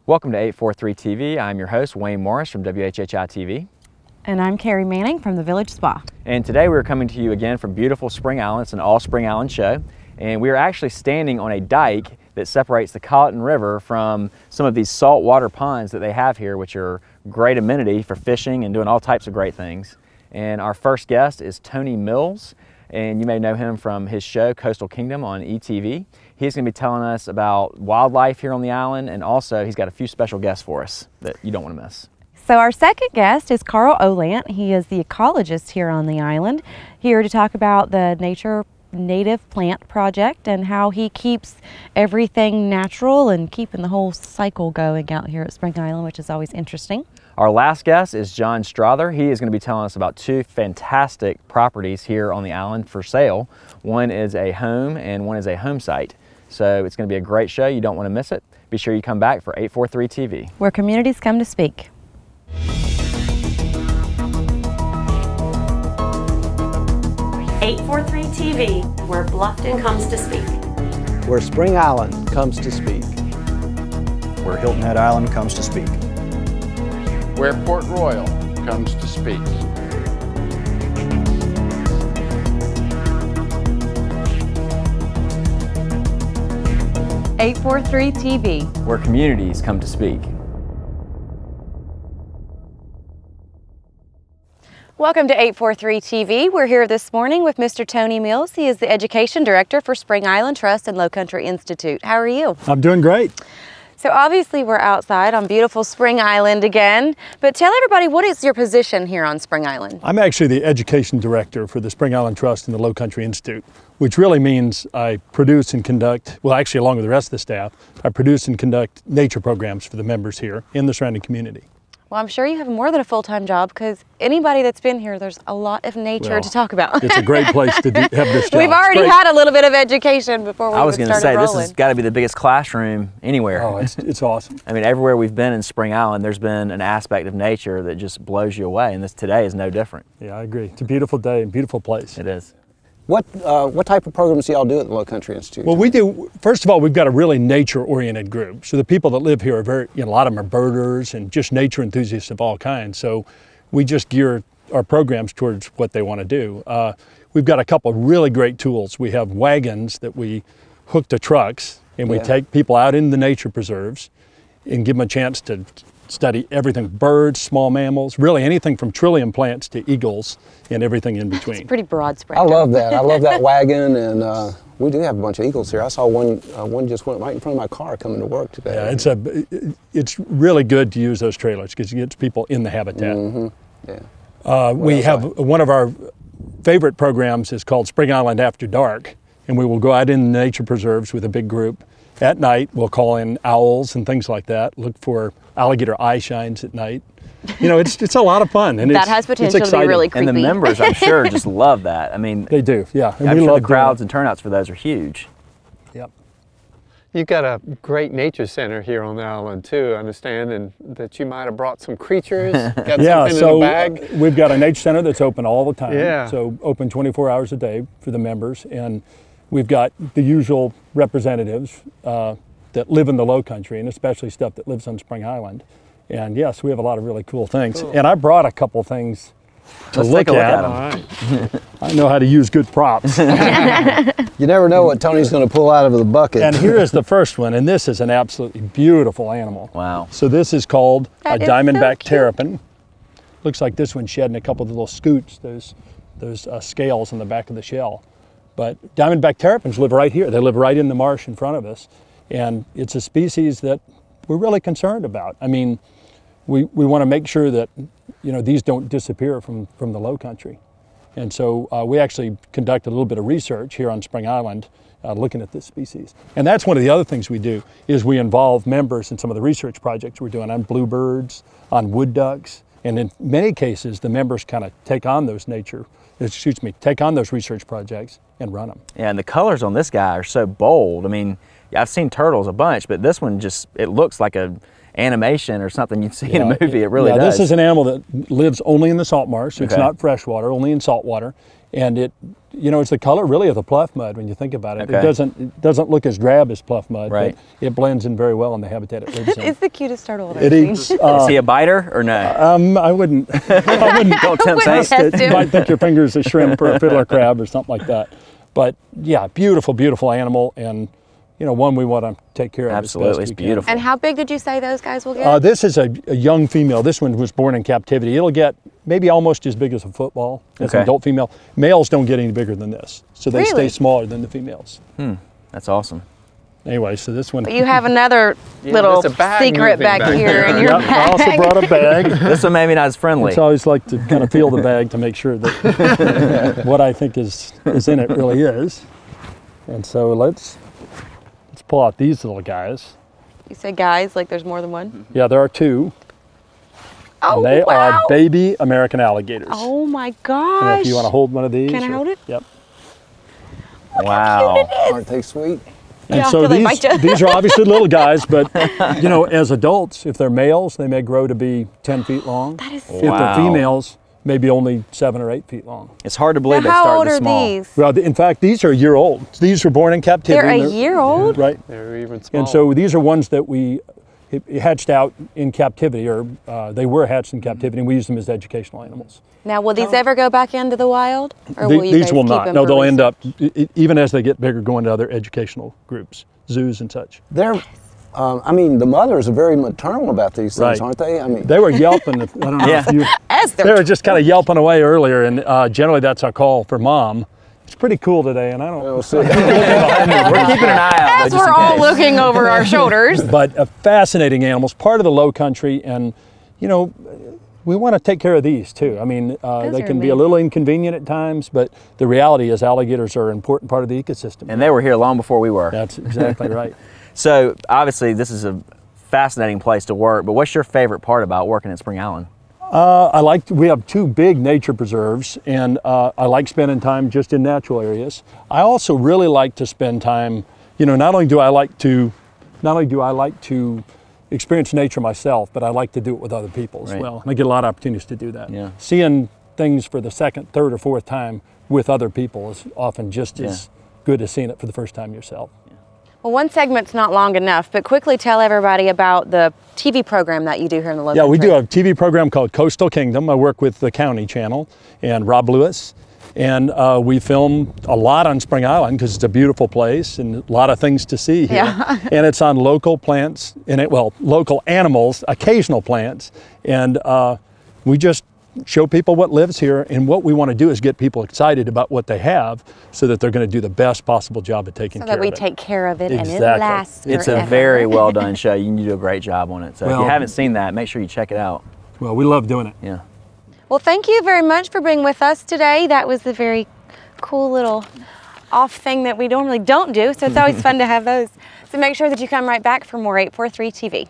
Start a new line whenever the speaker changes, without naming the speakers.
Welcome to 843 TV. I'm your host, Wayne Morris from WHHI-TV.
And I'm Carrie Manning from the Village Spa.
And today we're coming to you again from beautiful Spring Island. It's an all Spring Island show. And we are actually standing on a dike that separates the Colleton River from some of these saltwater ponds that they have here, which are great amenity for fishing and doing all types of great things. And our first guest is Tony Mills. And you may know him from his show, Coastal Kingdom on ETV. He's going to be telling us about wildlife here on the island, and also he's got a few special guests for us that you don't want to miss.
So our second guest is Carl Olant. He is the ecologist here on the island, here to talk about the Native Plant Project and how he keeps everything natural and keeping the whole cycle going out here at Spring Island, which is always interesting.
Our last guest is John Strother. He is going to be telling us about two fantastic properties here on the island for sale. One is a home and one is a home site. So it's going to be a great show. You don't want to miss it. Be sure you come back for 843 TV,
where communities come to speak.
.843 TV, where Bluffton comes to speak.
Where Spring Island comes to speak.
Where Hilton Head Island comes to speak.
Where Port Royal comes to speak.
.843 TV,
where communities come to speak.
Welcome to 843 TV. We're here this morning with Mr. Tony Mills. He is the Education Director for Spring Island Trust and Low Country Institute. How are you?
I'm doing great.
So obviously we're outside on beautiful Spring Island again, but tell everybody, what is your position here on Spring Island?
I'm actually the Education Director for the Spring Island Trust and the Low Country Institute, which really means I produce and conduct, well actually along with the rest of the staff, I produce and conduct nature programs for the members here in the surrounding community.
Well, I'm sure you have more than a full-time job, because anybody that's been here, there's a lot of nature to talk about.
It's a great place to have this job.
We've already had a little bit of education before we
I was going to say,
rolling.
this has got to be the biggest classroom anywhere.
Oh, it's awesome.
I mean, everywhere we've been in Spring Island, there's been an aspect of nature that just blows you away, and this today is no different.
Yeah, I agree. It's a beautiful day and beautiful place.
It is.
What type of programs do y'all do at the Low Country Institute?
Well, we do, first of all, we've got a really nature-oriented group. So the people that live here are very, a lot of them are birders and just nature enthusiasts of all kinds. So we just gear our programs towards what they want to do. We've got a couple of really great tools. We have wagons that we hook to trucks, and we take people out in the nature preserves and give them a chance to study everything, birds, small mammals, really anything from trillium plants to eagles and everything in between.
It's a pretty broad spread.
I love that. I love that wagon, and we do have a bunch of eagles here. I saw one just went right in front of my car coming to work today.
Yeah, it's really good to use those trailers because it gets people in the habitat.
Mm-hmm. Yeah.
We have one of our favorite programs is called Spring Island After Dark, and we will go out in the nature preserves with a big group. At night, we'll call in owls and things like that, look for alligator eye shines at night. You know, it's a lot of fun. And
that has potential to be really creepy.
And the members, I'm sure, just love that. I mean,
they do, yeah. And
I'm sure the crowds and turnouts for those are huge.
Yep.
You've got a great nature center here on the island too, I understand, and that you might have brought some creatures, got something in a bag.
We've got a nature center that's open all the time.
Yeah.
So open 24 hours a day for the members. And we've got the usual representatives that live in the Low Country, and especially stuff that lives on Spring Island. And yes, we have a lot of really cool things. Cool. And I brought a couple things to look at.
All right.
I know how to use good props.
You never know what Tony's going to pull out of the bucket.
And here is the first one, and this is an absolutely beautiful animal.
Wow.
So this is called a diamondback
so
terrapin. Looks like this one's shedding a couple of little scoots, those scales on the back of the shell. But diamondback terrapins live right here. They live right in the marsh in front of us. And it's a species that we're really concerned about. I mean, we want to make sure that, you know, these don't disappear from the Low Country. And so we actually conduct a little bit of research here on Spring Island looking at this species. And that's one of the other things we do, is we involve members in some of the research projects we're doing on bluebirds, on wood ducks. And in many cases, the members kind of take on those research projects and run them.
Yeah, and the colors on this guy are so bold. I mean, I've seen turtles a bunch, but this one just, it looks like an animation or something you'd see in a movie. It really does.
This is an animal that lives only in the salt marsh. It's
Okay.
not freshwater, only in salt water. And it, you know, it's the color really of the pluff mud when you think about it.
Okay.
It doesn't look as drab as pluff mud,
Right.
but it blends in very well in the habitat it lives in.
It's the cutest turtle I've
It
ever
eats.
seen.
Is he a biter or no?
I wouldn't.
Don't tempt
Wouldn't
fate.
test
You
him.
might think your finger's a shrimp or a fiddler crab or something like that. But yeah, beautiful, beautiful animal, and you know, one we want to take care of.
Absolutely,
as
it's
best we
beautiful.
And how big did you say those guys will get?
This is a young female. This one was born in captivity. It'll get maybe almost as big as a football. As an
Okay.
adult female. Males don't get any bigger than this, so they stay
Really?
smaller than the females.
That's awesome.
Anyway, so this one.
But you have another little
there's a bag
secret
moving
back
back
here
there.
in your
Yep, I also
bag.
brought a bag.
This one maybe not as friendly.
So I always like to kind of feel the bag to make sure that what I think is in it really is. And so let's pull out these little guys.
You say guys, like there's more than one?
Yeah, there are two.
Oh,
And they
wow.
are baby American alligators.
Oh my
And
gosh.
if you want to hold one of these.
Can I
or-
hold it?
Yep.
Wow.
Aren't they sweet?
And
Yeah,
so
till they bite ya.
these are obviously little guys, but you know, as adults, if they're males, they may grow to be 10 feet long.
That is so
If they're
Wow.
females, maybe only 7 or 8 feet long.
It's hard to believe
Now,
they
how
start
old
this
are
small.
these?
Well, in fact, these are a year old. These were born in captivity.
They're a
and
year old?
Right.
They're even smaller.
And so these are ones that we hatched out in captivity, or they were hatched in captivity, and we use them as educational animals.
Now, will these ever go back into the wild? Or will you
These
guys
will
keep
not.
them
No,
for
they'll end
research?
up, even as they get bigger, going to other educational groups, zoos and such.
They're, I mean, the mothers are very maternal about these things,
Right.
aren't they? I mean,
They were yelping. I don't know if you.
As
They
they're
were just kind of yelping away earlier, and generally that's our call for mom. It's pretty cool today, and I don't.
we'll see.
We're keeping an eye out.
As
though, just
we're
in
all
case.
looking over our shoulders.
But fascinating animals, part of the low country, and you know, we want to take care of these too. I mean, they
are
can be a little inconvenient at times, but the reality is alligators are an important part of the ecosystem.
And they were here long before we were.
That's exactly right.
So obviously this is a fascinating place to work, but what's your favorite part about working at Spring Island?
We have 2 big nature preserves, and I like spending time just in natural areas. I also really like to spend time, you know, not only do I like to experience nature myself, but I like to do it with other people as
Right.
well. And I get a lot of opportunities to do that.
Yeah.
Seeing things for the second, third, or fourth time with other people is often just as good as seeing it for the first time yourself.
Well, one segment's not long enough, but quickly tell everybody about the TV program that you do here in the local.
Yeah, we do a TV program called Coastal Kingdom. I work with the county channel and Rob Lewis. And we film a lot on Spring Island because it's a beautiful place and a lot of things to see here.
Yeah.
And it's on local plants, local animals, occasional plants. And we just show people what lives here. And what we want to do is get people excited about what they have so that they're going to do the best possible job at taking
So
care
that we
of it.
take care of it and it
Exactly.
lasts forever.
It's a very well done show. You do a great job on it. So if
Well-
you haven't seen that, make sure you check it out.
Well, we love doing it.
Yeah.
Well, thank you very much for being with us today. That was a very cool little off thing that we normally don't do, so it's always fun to have those. So make sure that you come right back for more 843 TV.